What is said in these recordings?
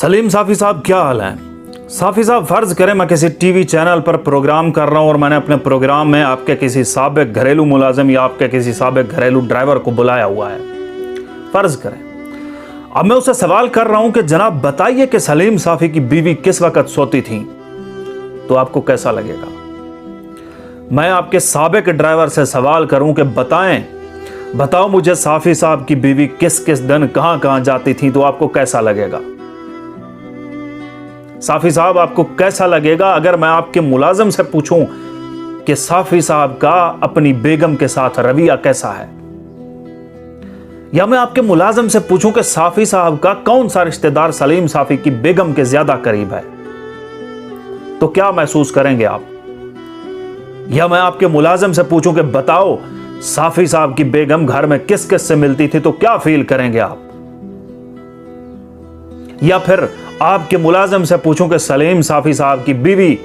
सलीम साफ़ी साहब, क्या हाल है? साफ़ी साहब, फ़र्ज़ करें मैं किसी टीवी चैनल पर प्रोग्राम कर रहा हूं और मैंने अपने प्रोग्राम में आपके किसी साबिक घरेलू मुलाजिम या आपके किसी साबिक घरेलू ड्राइवर को बुलाया हुआ है। फ़र्ज़ करें अब मैं उससे सवाल कर रहा हूं कि जनाब बताइए कि सलीम साफ़ी की बीवी किस वक़्त सोती थी, तो आपको कैसा लगेगा? मैं आपके साबिक ड्राइवर से सवाल करूं कि बताओ मुझे साफ़ी साहब की बीवी किस किस दिन कहां कहां जाती थी, तो आपको कैसा लगेगा? साफ़ी साहब, आपको कैसा लगेगा अगर मैं आपके मुलाजिम से पूछूं कि साफ़ी साहब का अपनी बेगम के साथ रवैया कैसा है? या मैं आपके मुलाजिम से पूछूं कि साफ़ी साहब का कौन सा रिश्तेदार सलीम साफ़ी की बेगम के ज्यादा करीब है, तो क्या महसूस करेंगे आप? या मैं आपके मुलाजिम से पूछूं कि बताओ साफ़ी साहब की बेगम घर में किस किस से मिलती थी, तो क्या फील करेंगे आप? या फिर आपके मुलाजिम से पूछूं कि सलीम साफ़ी साहब की बीवी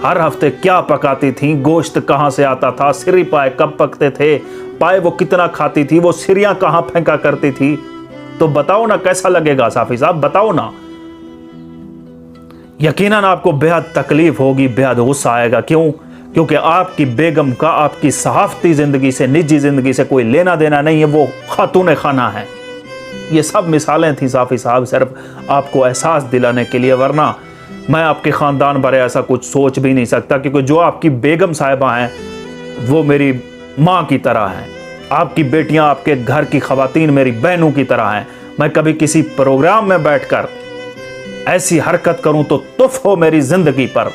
हर हफ्ते क्या पकाती थी, गोश्त कहां से आता था, सिरी पाए कब पकते थे, पाए वो कितना खाती थी, वो सिरियां कहां फेंका करती थी, तो बताओ ना कैसा लगेगा साफ़ी साहब, बताओ ना। यकीनन आपको बेहद तकलीफ होगी, बेहद गुस्सा आएगा। क्यों? क्योंकि आपकी बेगम का आपकी सहाफती जिंदगी से, निजी जिंदगी से कोई लेना देना नहीं है, वो खातून खाना है। ये सब मिसालें थी साफ़ी साहब, सिर्फ आपको एहसास दिलाने के लिए, वरना मैं आपके ख़ानदान बारे ऐसा कुछ सोच भी नहीं सकता, क्योंकि जो आपकी बेगम साहिबा हैं वो मेरी माँ की तरह हैं, आपकी बेटियां आपके घर की ख़वातीन मेरी बहनों की तरह हैं। मैं कभी किसी प्रोग्राम में बैठकर ऐसी हरकत करूं तो तुफ हो मेरी ज़िंदगी पर,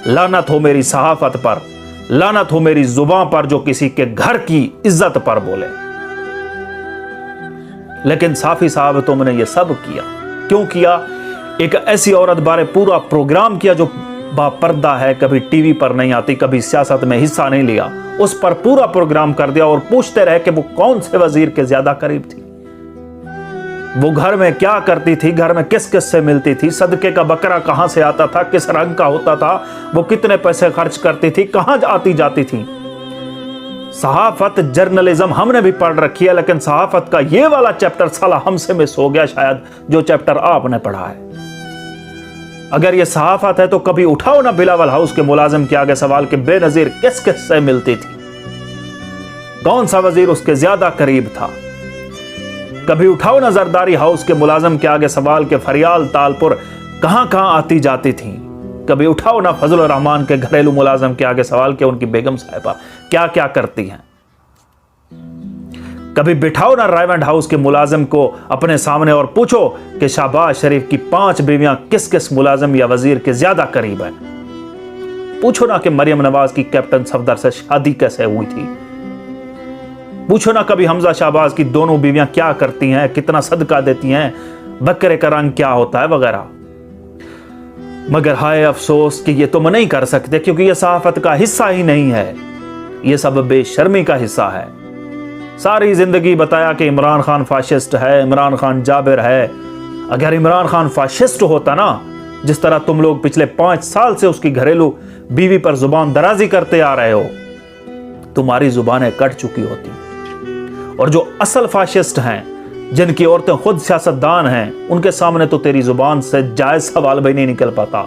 लानत हो मेरी सहाफ़त पर, लानत हो मेरी ज़ुबान पर जो किसी के घर की इज्जत पर बोले। लेकिन साफ़ी साहब, तुमने ये सब किया क्यों किया? एक ऐसी औरत बारे पूरा प्रोग्राम किया जो बापर्दा है, कभी टीवी पर नहीं आती, कभी सियासत में हिस्सा नहीं लिया, उस पर पूरा प्रोग्राम कर दिया और पूछते रहे कि वो कौन से वजीर के ज्यादा करीब थी, वो घर में क्या करती थी, घर में किस किस से मिलती थी, सदके का बकरा कहां से आता था, किस रंग का होता था, वो कितने पैसे खर्च करती थी, कहां आती जाती थी। सहाफत जर्नलिज्म हमने भी पढ़ रखी है, लेकिन सहाफत का ये वाला चैप्टर साला हमसे मिस हो गया शायद, जो चैप्टर आपने पढ़ा है। अगर ये सहाफत है तो कभी उठाओ ना बिलावल हाउस के मुलाजिम के आगे सवाल कि बेनजीर किस किस से मिलती थी, कौन सा वजीर उसके ज्यादा करीब था। कभी उठाओ ना जरदारी हाउस के मुलाजिम के आगे सवाल कि फरियाल तालपुर कहां कहां आती जाती थी। कभी उठाओ ना फजल रहमान के घरेलू मुलाजिम के आगे सवाल कि उनकी बेगम साहिबा क्या क्या करती हैं। कभी बिठाओ ना रायवंड हाउस के मुलाजिम को अपने सामने और पूछो कि शहबाज शरीफ की 5 बीवियां किस किस मुलाजिम या वजीर के ज्यादा करीब हैं। पूछो ना कि मरियम नवाज की कैप्टन सफदर से शादी कैसे हुई थी। पूछो ना कभी हमजा शहबाज की दोनों बीवियां क्या करती हैं, कितना सदका देती हैं, बकरे का रंग क्या होता है वगैरह। मगर हाय अफसोस कि ये तुम नहीं कर सकते, क्योंकि यह सहाफत का हिस्सा ही नहीं है, यह सब बेशर्मी का हिस्सा है। सारी जिंदगी बताया कि इमरान खान फाशिस्ट है, इमरान खान जाबिर है। अगर इमरान खान फाशिस्ट होता ना, जिस तरह तुम लोग पिछले 5 साल से उसकी घरेलू बीवी पर जुबान दराजी करते आ रहे हो, तुम्हारी जुबानें कट चुकी होती। और जो असल फाशिस्ट हैं, जिनकी औरतें खुद सियासतदान हैं, उनके सामने तो तेरी जुबान से जायज सवाल भी नहीं निकल पाता,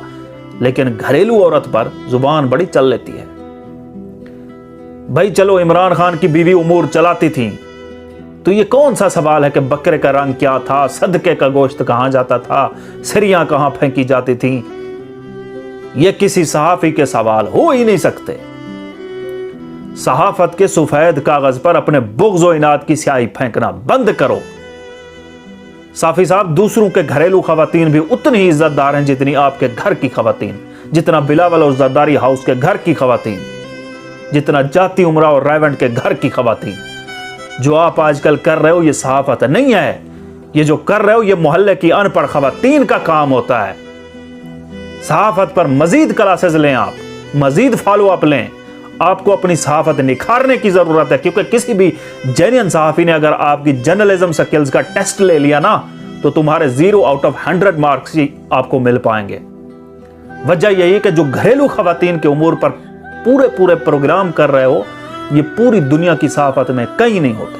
लेकिन घरेलू औरत पर जुबान बड़ी चल लेती है। भाई चलो, इमरान खान की बीवी उमूर चलाती थी, तो ये कौन सा सवाल है कि बकरे का रंग क्या था, सदके का गोश्त कहां जाता था, सिरियां कहां फेंकी जाती थी। ये किसी सहाफी के सवाल हो ही नहीं सकते। सहाफत के सफेद कागज पर अपने बुग़्ज़ और इनाद की स्याही फेंकना बंद करो। साफ़ी साहब, दूसरों के घरेलू खवातीन भी उतनी ही इज्जतदार हैं जितनी आपके घर की खवातीन, जितना बिलावल और जरदारी हाउस के घर की खवातीन, जितना जाती उमरा और रायवंड के घर की खवातीन। जो आप आजकल कर रहे हो ये सहाफत नहीं है, ये जो कर रहे हो ये मोहल्ले की अनपढ़ खवातीन का काम होता है। सहाफत पर मजीद क्लासेस लें, आप मजीद फॉलो अप लें। आपको अपनी सहाफत निखारने की जरूरत है, क्योंकि किसी भी जेन्युइन सहाफी ने अगर आपकी जर्नलिज्म स्किल्स का टेस्ट ले लिया ना, तो तुम्हारे 0 आउट ऑफ 100 मार्क्स ही आपको मिल पाएंगे। वजह यही है कि जो घरेलू खवातीन के उमूर पर पूरे प्रोग्राम कर रहे हो, ये पूरी दुनिया की सहाफत में कहीं नहीं होते।